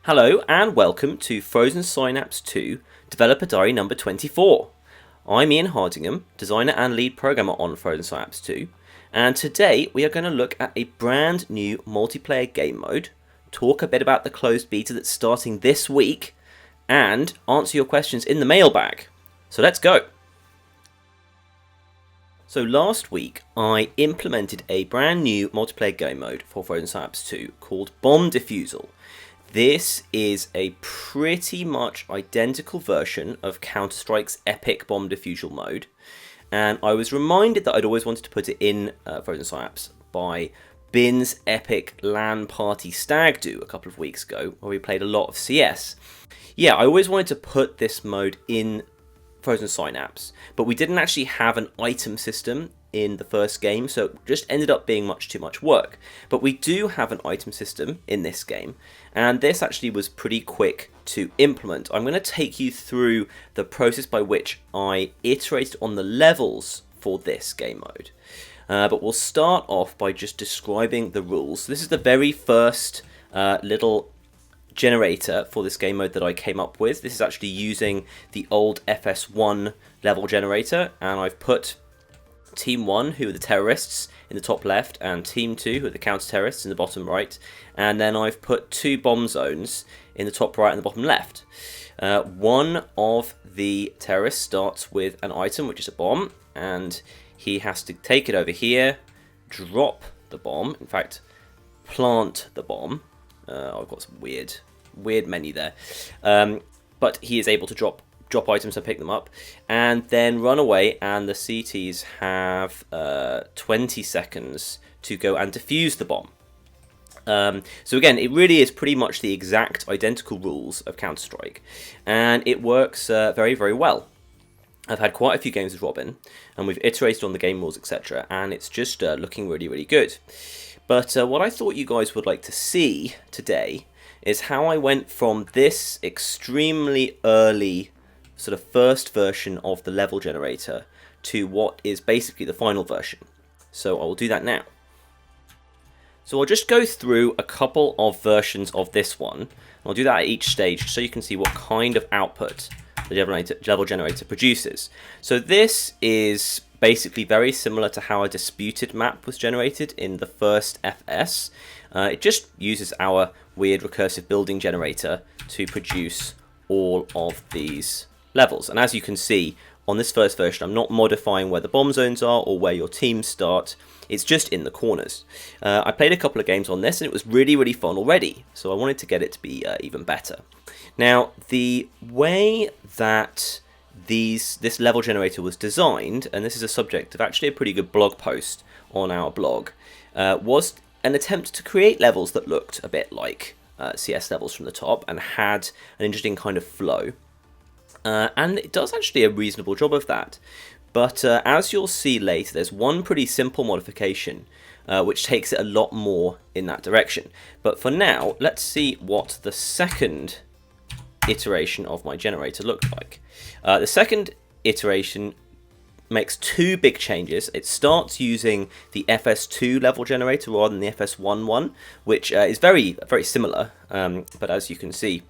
Hello and welcome to Frozen Synapse 2 Developer Diary number 24. I'm Ian Hardingham, designer and lead programmer on Frozen Synapse 2, and today we are going to look at a brand new multiplayer game mode, talk a bit about the closed beta that's starting this week, and answer your questions in the mailbag. So let's go! So last week I implemented a brand new multiplayer game mode for Frozen Synapse 2 called Bomb Defusal. This is a pretty much identical version of Counter-Strike's epic bomb defusal mode, and I was reminded that I'd always wanted to put it in Frozen Synapse by Bin's epic LAN party stag do a couple of weeks ago, where we played a lot of CS. Yeah, I always wanted to put this mode in Frozen Synapse, but we didn't actually have an item system in the first game, so it just ended up being much too much work. But we do have an item system in this game, and this actually was pretty quick to implement. I'm going to take you through the process by which I iterated on the levels for this game mode. But we'll start off by just describing the rules. This is the very first little generator for this game mode that I came up with. This is actually using the old FS1 level generator, and I've put Team 1, who are the terrorists, in the top left, and Team 2, who are the counter-terrorists, in the bottom right. And then I've put two bomb zones in the top right and the bottom left. One of the terrorists starts with an item, which is a bomb, and he has to take it over here, drop the bomb, in fact, plant the bomb. I've got some weird menu there. But he is able to drop items and pick them up, and then run away, and the CTs have 20 seconds to go and defuse the bomb. So again, it really is pretty much the exact identical rules of Counter-Strike, and it works very, very well. I've had quite a few games with Robin, and we've iterated on the game rules, etc., and it's just looking really, really good. But what I thought you guys would like to see today is how I went from this extremely early sort of first version of the level generator to what is basically the final version. So I will do that now. So I'll just go through a couple of versions of this one. I'll do that at each stage so you can see what kind of output the level generator produces. So this is basically very similar to how a disputed map was generated in the first FS. It just uses our weird recursive building generator to produce all of these levels. And as you can see on this first version, I'm not modifying where the bomb zones are or where your teams start. It's just in the corners. I played a couple of games on this and it was really, really fun already, so I wanted to get it to be even better. Now, the way that this level generator was designed, and this is a subject of actually a pretty good blog post on our blog, was an attempt to create levels that looked a bit like CS levels from the top and had an interesting kind of flow. And it does actually a reasonable job of that. But as you'll see later, there's one pretty simple modification which takes it a lot more in that direction. But for now, let's see what the second iteration of my generator looked like. The second iteration makes two big changes. It starts using the FS2 level generator rather than the FS1 one, which is very, very similar, but as you can see,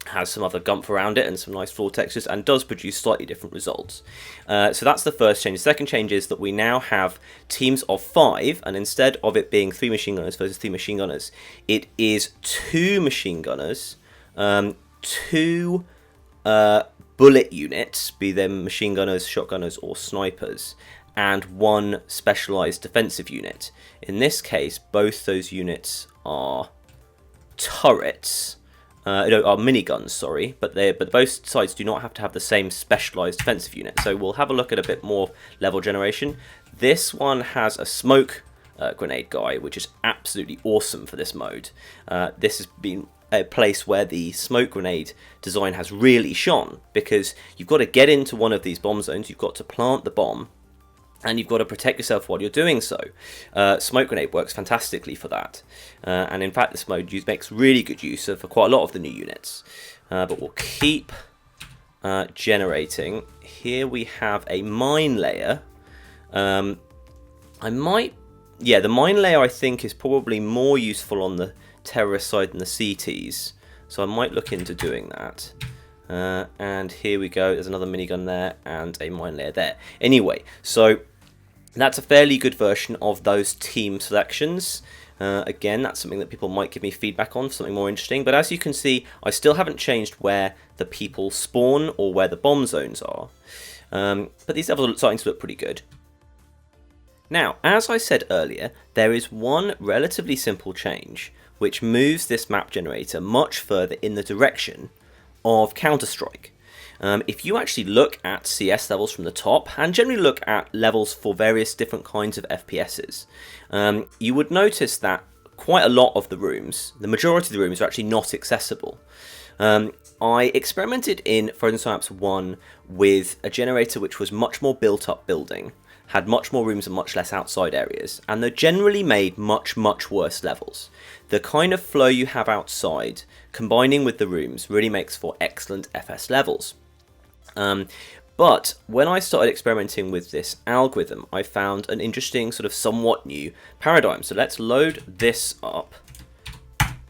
has some other gumph around it and some nice floor textures and does produce slightly different results. So that's the first change. The second change is that we now have teams of 5, and instead of it being 3 machine gunners versus 3 machine gunners, it is 2 machine gunners, 2 bullet units, be them machine gunners, shotgunners or snipers, and 1 specialized defensive unit. In this case, both those units are turrets, are miniguns, sorry, but both sides do not have to have the same specialized defensive unit. So we'll have a look at a bit more level generation. This one has a smoke grenade guy, which is absolutely awesome for this mode. This has been a place where the smoke grenade design has really shone, because you've got to get into one of these bomb zones, you've got to plant the bomb, and you've got to protect yourself while you're doing so. Smoke grenade works fantastically for that, and in fact this mode makes really good use of quite a lot of the new units. But we'll keep generating. Here we have a mine layer. The mine layer I think is probably more useful on the terrorist side than the CTs. So I might look into doing that. And here we go, there's another minigun there and a mine layer there. Anyway, so that's a fairly good version of those team selections. Again, that's something that people might give me feedback on, something more interesting. But as you can see, I still haven't changed where the people spawn or where the bomb zones are. But these levels are starting to look pretty good. Now, as I said earlier, there is one relatively simple change which moves this map generator much further in the direction of Counter-Strike. If you actually look at CS levels from the top, and generally look at levels for various different kinds of FPSs, you would notice that quite a lot of the rooms, the majority of the rooms, are actually not accessible. I experimented in Frozen Synapse 1 with a generator which was much more built up building, had much more rooms and much less outside areas, and they generally made much worse levels. The kind of flow you have outside, combining with the rooms, really makes for excellent FS levels. But when I started experimenting with this algorithm, I found an interesting sort of somewhat new paradigm. So let's load this up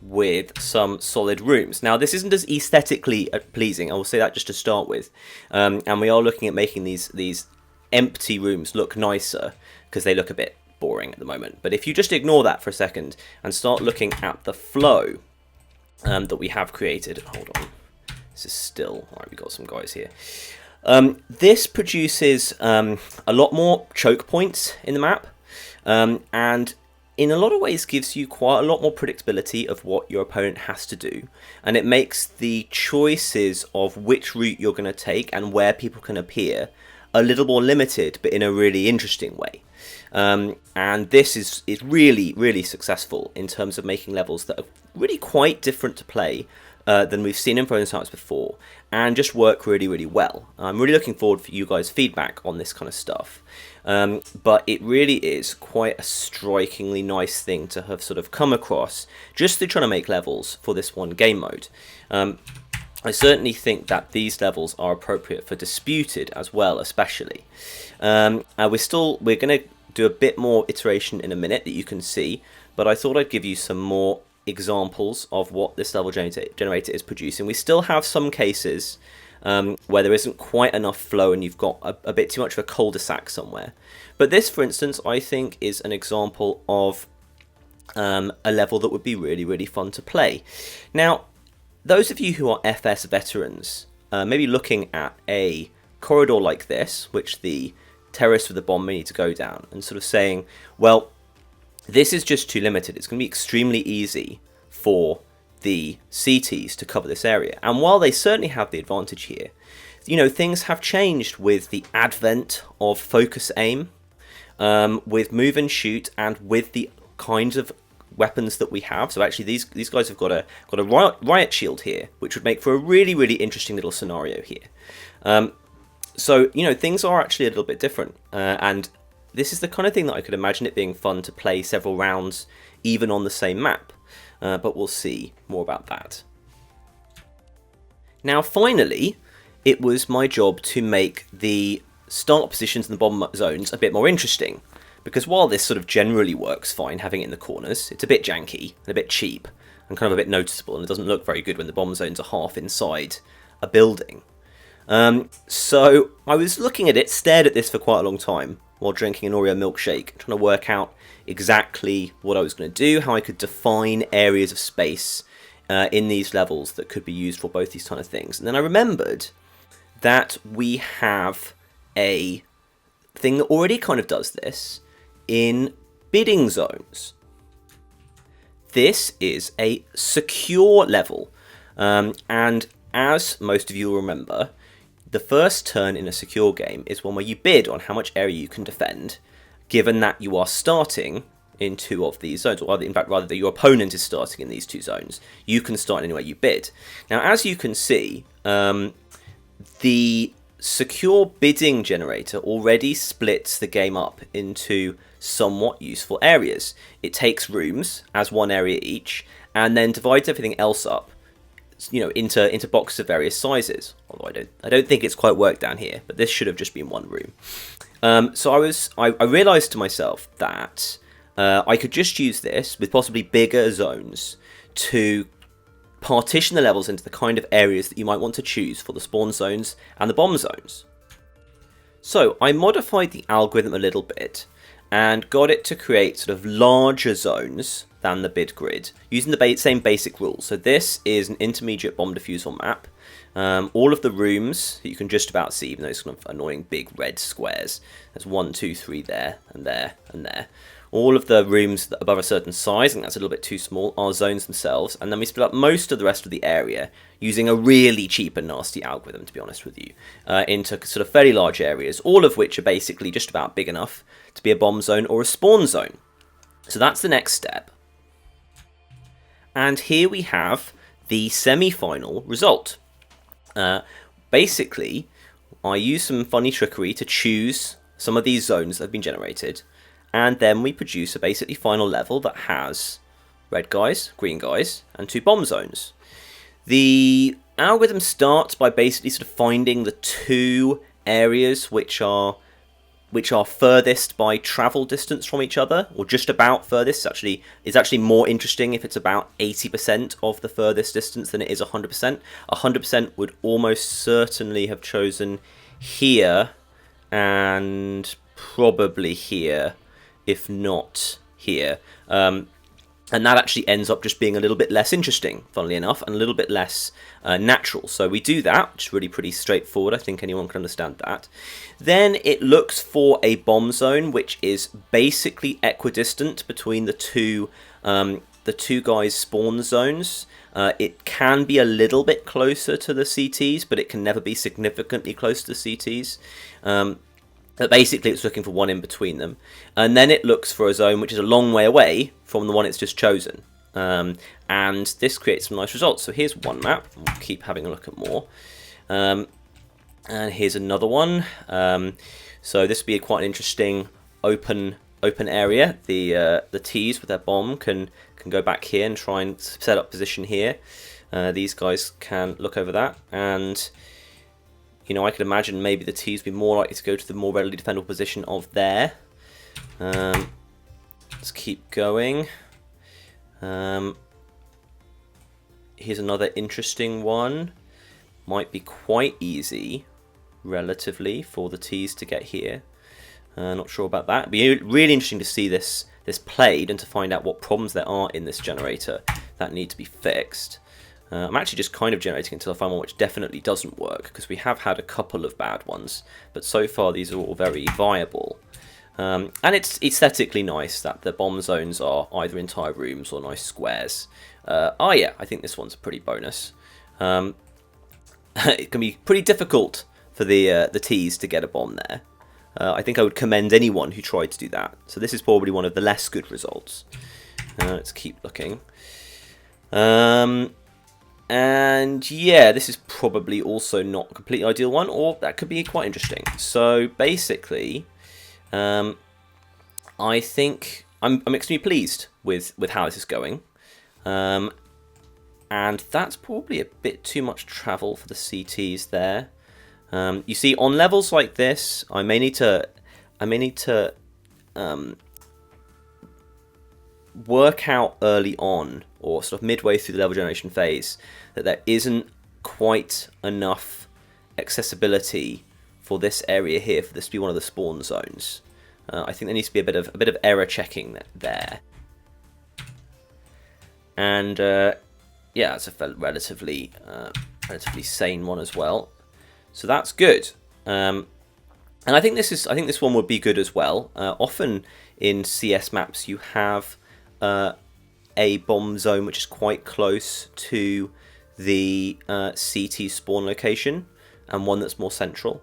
with some solid rooms. Now this isn't as aesthetically pleasing, I will say that just to start with, and we are looking at making these empty rooms look nicer because they look a bit boring at the moment. But if you just ignore that for a second and start looking at the flow that we have created, hold on, this is still, alright, we've got some guys here. This produces a lot more choke points in the map, and in a lot of ways gives you quite a lot more predictability of what your opponent has to do, and it makes the choices of which route you're going to take and where people can appear a little more limited, but in a really interesting way. And this is really successful in terms of making levels that are really quite different to play than we've seen in Frozen Synapse before, and just work really well. I'm really looking forward for you guys' feedback on this kind of stuff. But it really is quite a strikingly nice thing to have sort of come across just through trying to make levels for this one game mode. I certainly think that these levels are appropriate for Disputed as well, especially. We're going to do a bit more iteration in a minute that you can see, but I thought I'd give you some more examples of what this level generator is producing. We still have some cases where there isn't quite enough flow and you've got a bit too much of a cul-de-sac somewhere. But this, for instance, I think is an example of a level that would be really fun to play. Now, those of you who are FS veterans, maybe looking at a corridor like this, which the terrorists with the bomb may need to go down, and sort of saying, well, this is just too limited. It's going to be extremely easy for the CTs to cover this area. And while they certainly have the advantage here, you know, things have changed with the advent of focus aim, with move and shoot, and with the kinds of weapons that we have. So actually these guys have got a riot shield here, which would make for a really interesting little scenario here. So, you know, things are actually a little bit different, and this is the kind of thing that I could imagine it being fun to play several rounds even on the same map, but we'll see more about that. Now finally, it was my job to make the start positions in the bomb zones a bit more interesting, because while this sort of generally works fine having it in the corners, it's a bit janky and a bit cheap and kind of a bit noticeable, and it doesn't look very good when the bomb zones are half inside a building. So I was looking at it, stared at this for quite a long time while drinking an Oreo milkshake, trying to work out exactly what I was going to do, how I could define areas of space in these levels that could be used for both these kind of things. And then I remembered that we have a thing that already kind of does this in bidding zones. This is a secure level, and as most of you will remember, the first turn in a secure game is one where you bid on how much area you can defend, given that you are starting in two of these zones, or in fact rather that your opponent is starting in these two zones. You can start anywhere you bid. Now as you can see, the secure bidding generator already splits the game up into somewhat useful areas. It takes rooms as one area each, and then divides everything else up, you know, into boxes of various sizes. Although I don't think it's quite worked down here, but this should have just been one room. So I realised to myself that I could just use this with possibly bigger zones to partition the levels into the kind of areas that you might want to choose for the spawn zones and the bomb zones. So I modified the algorithm a little bit and got it to create sort of larger zones than the bid grid using the same basic rules. So this is an intermediate bomb defusal map. All of the rooms that you can just about see, even those kind of annoying big red squares. There's 1, 2, 3 there, and there, and there. All of the rooms above a certain size, I think that's a little bit too small, are zones themselves. And then we split up most of the rest of the area using a really cheap and nasty algorithm, to be honest with you, into sort of fairly large areas, all of which are basically just about big enough to be a bomb zone or a spawn zone. So that's the next step. And here we have the semi-final result. Basically, I used some funny trickery to choose some of these zones that have been generated, and then we produce a basically final level that has red guys, green guys, and 2 bomb zones. The algorithm starts by basically sort of finding the 2 areas which are furthest by travel distance from each other, or just about furthest. It's actually more interesting if it's about 80% of the furthest distance than it is 100%. 100% would almost certainly have chosen here and probably here, if not here. And that actually ends up just being a little bit less interesting, funnily enough, and a little bit less natural. So we do that, which is really pretty straightforward. I think anyone can understand that. Then it looks for a bomb zone, which is basically equidistant between the two guys' spawn zones. It can be a little bit closer to the CTs, but it can never be significantly close to the CTs. But basically, it's looking for one in between them. And then it looks for a zone which is a long way away from the one it's just chosen. And this creates some nice results. So here's one map. We'll keep having a look at more. And here's another one. So this would be quite an interesting open area. The T's with their bomb can go back here and try and set up position here. These guys can look over that. And I could imagine maybe the T's would be more likely to go to the more readily defendable position of there. Let's keep going. Here's another interesting one. Might be quite easy, relatively, for the T's to get here. Not sure about that. It'd be really interesting to see this played and to find out what problems there are in this generator that need to be fixed. I'm actually just kind of generating until I find one which definitely doesn't work, because we have had a couple of bad ones, but so far these are all very viable. And it's aesthetically nice that the bomb zones are either entire rooms or nice squares. Yeah, I think this one's a pretty bonus. It can be pretty difficult for the T's to get a bomb there. I think I would commend anyone who tried to do that. So this is probably one of the less good results. Let's keep looking. And yeah, this is probably also not a completely ideal one, or that could be quite interesting. So basically, I think I'm extremely pleased with how this is going. And that's probably a bit too much travel for the CTs there. You see, on levels like this, I may need to work out early on, or sort of midway through the level generation phase, that there isn't quite enough accessibility for this area here for this to be one of the spawn zones. I think there needs to be a bit of error checking there. And yeah, it's a relatively sane one as well. So that's good. And I think this one would be good as well. Often in CS maps you have a bomb zone which is quite close to the CT spawn location, and one that's more central.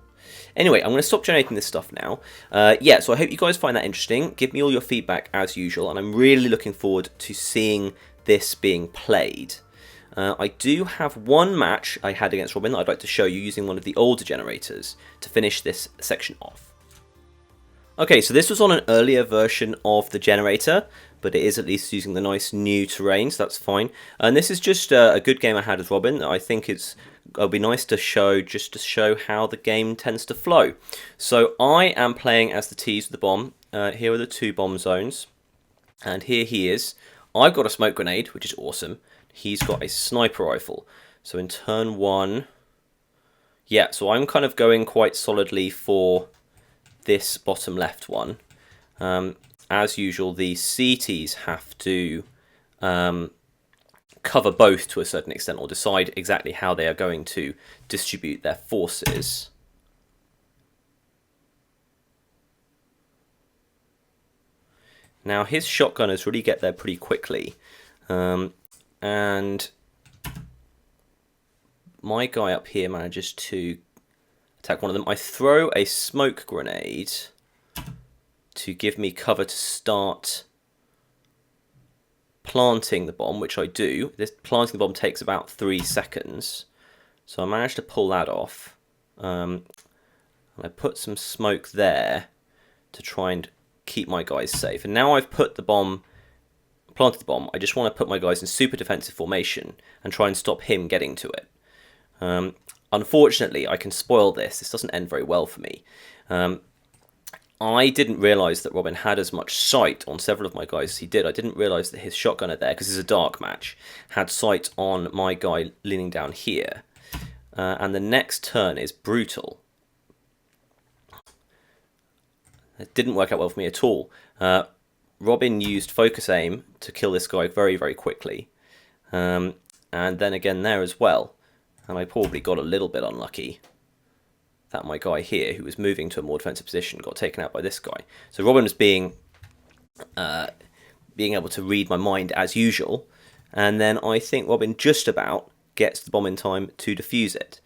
Anyway, I'm going to stop generating this stuff now. Yeah, so I hope you guys find that interesting. Give me all your feedback as usual, and I'm really looking forward to seeing this being played. I do have one match I had against Robin that I'd like to show you using one of the older generators to finish this section off. Okay, so this was on an earlier version of the generator, but it is at least using the nice new terrain, so that's fine. And this is just a good game I had with Robin. I think it'll be nice to show, just to show how the game tends to flow. So I am playing as the T's with the bomb. Here are the 2 bomb zones, and here he is. I've got a smoke grenade, which is awesome. he's got a sniper rifle. So in turn 1, yeah, so I'm kind of going quite solidly for this bottom left one. As usual, the CTs have to cover both to a certain extent, or decide exactly how they are going to distribute their forces. Now his shotgunners really get there pretty quickly, and my guy up here manages to attack one of them. I throw a smoke grenade to give me cover to start planting the bomb, which I do. This planting the bomb takes about 3 seconds, so I managed to pull that off. And I put some smoke there to try and keep my guys safe. And now I've put the bomb, planted the bomb, I just want to put my guys in super defensive formation and try and stop him getting to it. Unfortunately, I can spoil this. This doesn't end very well for me. I didn't realise that Robin had as much sight on several of my guys as he did. I didn't realise that his shotgunner there, because it's a dark match, had sight on my guy leaning down here. And the next turn is brutal. It didn't work out well for me at all. Robin used focus aim to kill this guy very, very quickly. And then again there as well. And I probably got a little bit unlucky that my guy here, who was moving to a more defensive position, got taken out by this guy. So Robin was being able to read my mind as usual. And then I think Robin just about gets the bomb in time to defuse it.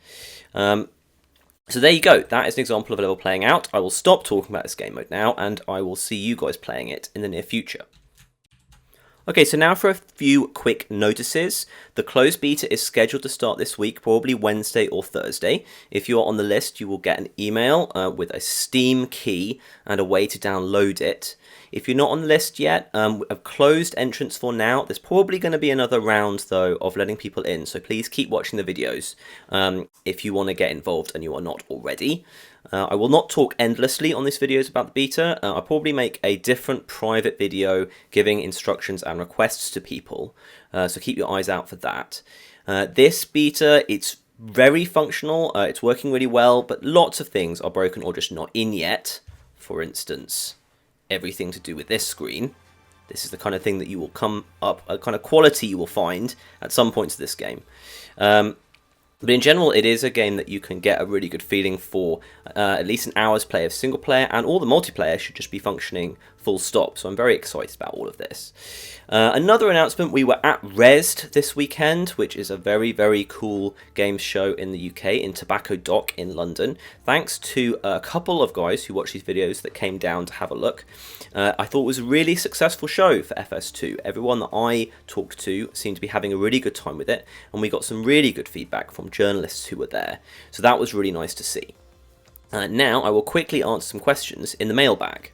So there you go, that is an example of a level playing out. I will stop talking about this game mode now, and I will see you guys playing it in the near future. Okay, so now for a few quick notices. The closed beta is scheduled to start this week, probably Wednesday or Thursday. If you are on the list, you will get an email with a Steam key and a way to download it. If you're not on the list yet, a closed entrance for now. There's probably going to be another round, though, of letting people in, so please keep watching the videos if you want to get involved and you are not already. I will not talk endlessly on these videos about the beta. I'll probably make a different private video giving instructions and requests to people, so keep your eyes out for that. This beta, it's very functional, it's working really well, but lots of things are broken or just not in yet. For instance, everything to do with this screen. This is the kind of thing that you will come up, a kind of quality you will find at some points of this game. But in general, it is a game that you can get a really good feeling for at least an hour's play of single player, and all the multiplayer should just be functioning full stop. So I'm very excited about all of this. Another announcement, we were at Rezzed this weekend, which is a very, very cool games show in the UK, in Tobacco Dock in London. Thanks to a couple of guys who watch these videos that came down to have a look. I thought it was a really successful show for FS2. Everyone that I talked to seemed to be having a really good time with it, and we got some really good feedback from journalists who were there. So that was really nice to see. Now I will quickly answer some questions in the mailbag.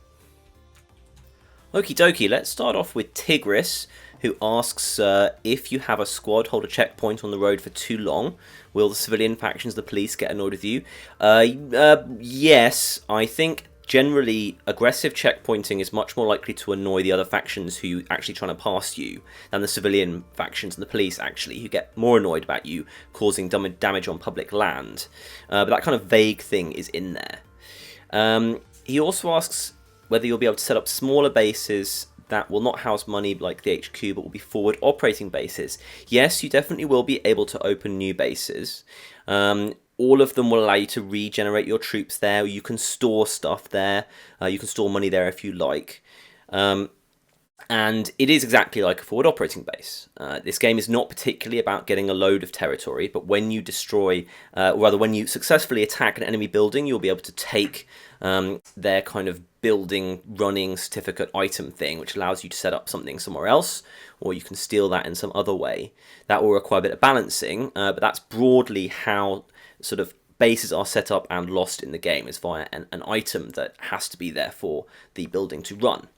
Okie dokie, let's start off with Tigris, who asks, if you have a squad hold a checkpoint on the road for too long, will the civilian factions, the police, get annoyed with you? Yes, I think generally aggressive checkpointing is much more likely to annoy the other factions who are actually trying to pass you than the civilian factions and the police, actually, who get more annoyed about you causing damage on public land. But that kind of vague thing is in there. He also asks whether you'll be able to set up smaller bases that will not house money like the HQ, but will be forward operating bases. Yes, you definitely will be able to open new bases. All of them will allow you to regenerate your troops there. You can store stuff there. You can store money there if you like. And it is exactly like a forward operating base. This game is not particularly about getting a load of territory, but when you destroy, or rather when you successfully attack an enemy building, you'll be able to take their kind of building running certificate item thing, which allows you to set up something somewhere else, or you can steal that in some other way. That will require a bit of balancing, but that's broadly how sort of bases are set up and lost in the game, is via an item that has to be there for the building to run.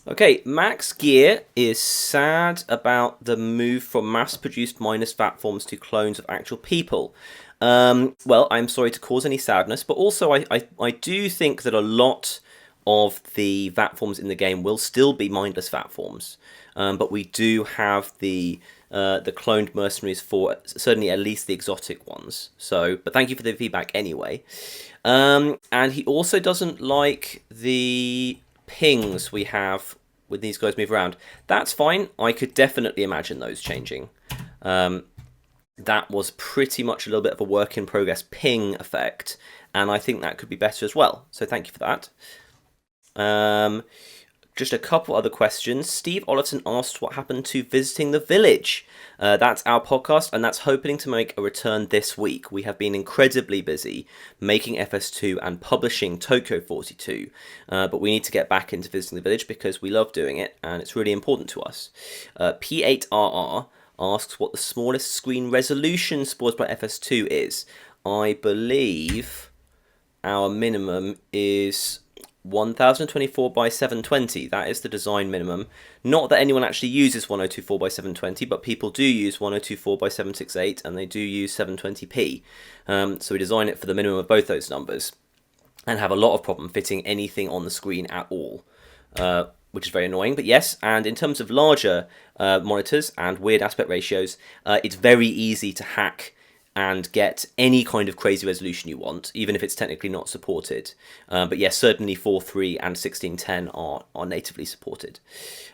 Okay, Max Gear is sad about the move from mass-produced minus VAT forms to clones of actual people. Well, I'm sorry to cause any sadness, but also I do think that a lot of the VAT forms in the game will still be mindless VAT forms, but we do have the cloned mercenaries for certainly at least the exotic ones. So, but thank you for the feedback anyway. And he also doesn't like the pings we have when these guys move around. That's fine. I could definitely imagine those changing. That was pretty much a little bit of a work in progress ping effect, and I think that could be better as well. So thank you for that. Just a couple other questions. Steve Ollerton asked what happened to Visiting the Village. That's our podcast, and that's hoping to make a return this week. We have been incredibly busy making FS2 and publishing Tokyo 42, but we need to get back into Visiting the Village because we love doing it, and it's really important to us. P8RR asks what the smallest screen resolution supported by FS2 is. I believe our minimum is 1024 by 720. That is the design minimum. Not that anyone actually uses 1024 by 720, but people do use 1024 by 768, and they do use 720p. So we design it for the minimum of both those numbers, and have a lot of problem fitting anything on the screen at all, which is very annoying. But yes, and in terms of larger monitors and weird aspect ratios, it's very easy to hack and get any kind of crazy resolution you want, even if it's technically not supported. But yes, certainly 4.3 and 1610 are natively supported.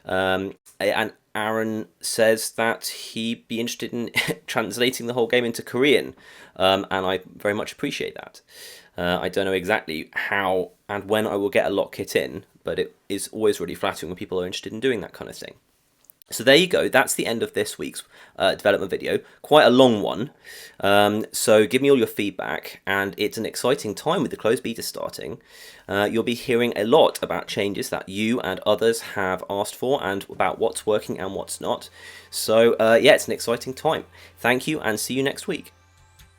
And Aaron says that he'd be interested in translating the whole game into Korean, and I very much appreciate that. I don't know exactly how and when I will get a lock kit in, but it is always really flattering when people are interested in doing that kind of thing. So there you go, that's the end of this week's development video. Quite a long one, so give me all your feedback, and it's an exciting time with the closed beta starting. You'll be hearing a lot about changes that you and others have asked for, and about what's working and what's not. So yeah, it's an exciting time. Thank you, and see you next week.